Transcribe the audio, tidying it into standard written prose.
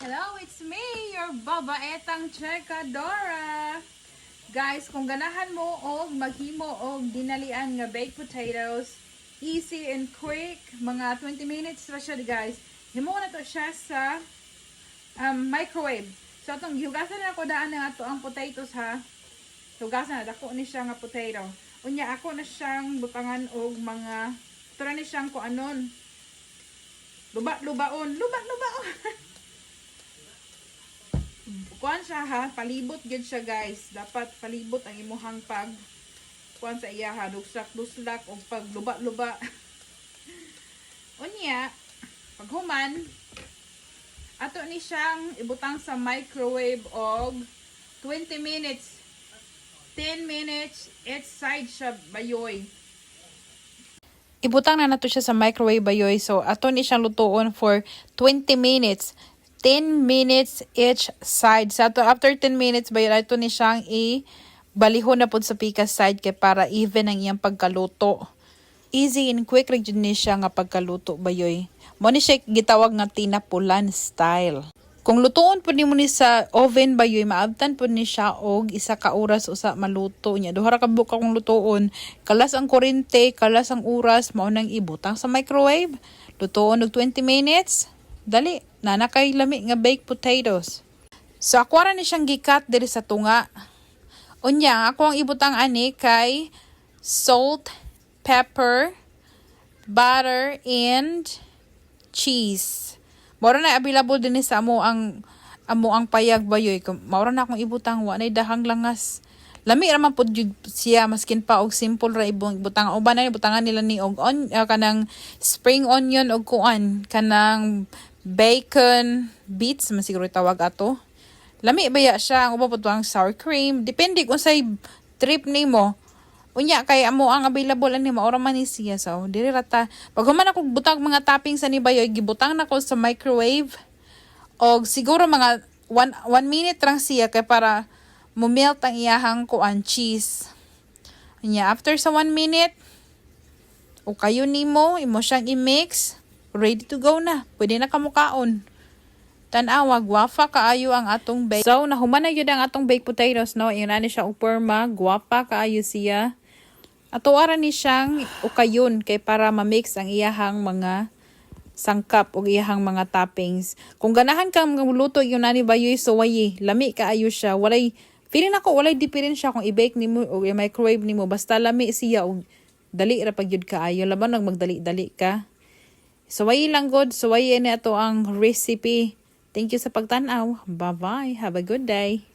Hello, it's me, your babaetang Chekadora. Guys, kung ganahan mo og maghimo og dinalian nga baked potatoes, easy and quick, mga 20 minutes ra siya guys. Himo na to siya sa microwave. So atong gihugasan na ko daan na ato ang potatoes ha. Hugasan na dako ni siya nga potato. Unya ako na siyang butangan og mga tura ni siyang ko anon. Luba-lubaon. Kuan siya ha, palibot gid siya guys. Dapat palibot ang imuhang pag kuan sa iya ha, dugsak-duslak o pag luba-luba. Unya, pag human, ato ni siyang ibutang sa microwave og 20 minutes. 10 minutes, each side siya bayoy. Ibutang na nato siya sa microwave bayoy. So, ato ni siyang lutuon for 20 minutes. 10 minutes each side. So, after 10 minutes, bayo ito ni siyang i-balihon na po sa pika side kay para even ang iyang pagkaluto. Easy and quick rin ni siya nga pagkaluto bayoy. Mo ni siya gitawag nga tinapulan style. Kung lutuon po ni mo ni sa oven bayoy, maabtan po ni siya og isa ka oras usa maluto niya. Duha ra ka buka kung lutuon, kalas ang kuryente, kalas ang oras, mao nang ibutang sa microwave. Lutuon og 20 minutes. Dali, nana kay lami nga baked potatoes. So ako ra ni siyang gikat diri sa tunga. Unya, ako ang ibutang ani kay salt, pepper, butter, and cheese. Mao na available din sa amo ang payag bayoy. Mao na akong ibutang wa nay dahang langas. Lami ra man pud siya maskin pa og simple ra ibutang. Uban na ibutangan nila ni og kanang spring onion og kuan kanang bacon bits man siguro tawag ato. Lami baya siya ang uba pud ang sour cream. Depende kung say trip nimo. Unya kay amo ang available ani maora man ni siya. So diri rata pag human ako butang mga toppings ani bayoy gibutang nako sa microwave og siguro mga 1 minute lang siya kay para mumelt ang iyahang kuan cheese. Unya after sa 1 minute o kayo nimo imo siyang i-mix, ready to go na. Pwede na kamukaon. Tan-awa, guwapa kaayo ang atong baked. So, nahuman na yun ang atong baked potatoes, no? Yung nani siya uporma, guwapa kaayo siya. Ato ara ni siyang ukayon kay para ma-mix ang iyahang mga sangkap o iyahang mga toppings. Kung ganahan kang luto yung nani bayoy so wayi, lami kaayo siya. Feeling ako walay diferensya kung i-bake nimo o i-microwave nimo. Basta lami siya o dali ra pag yun kaayo. Laban nang magdali-dali ka. Suwayi lang good. Suwayi na ito ang recipe. Thank you sa pagtanaw. Bye-bye. Have a good day.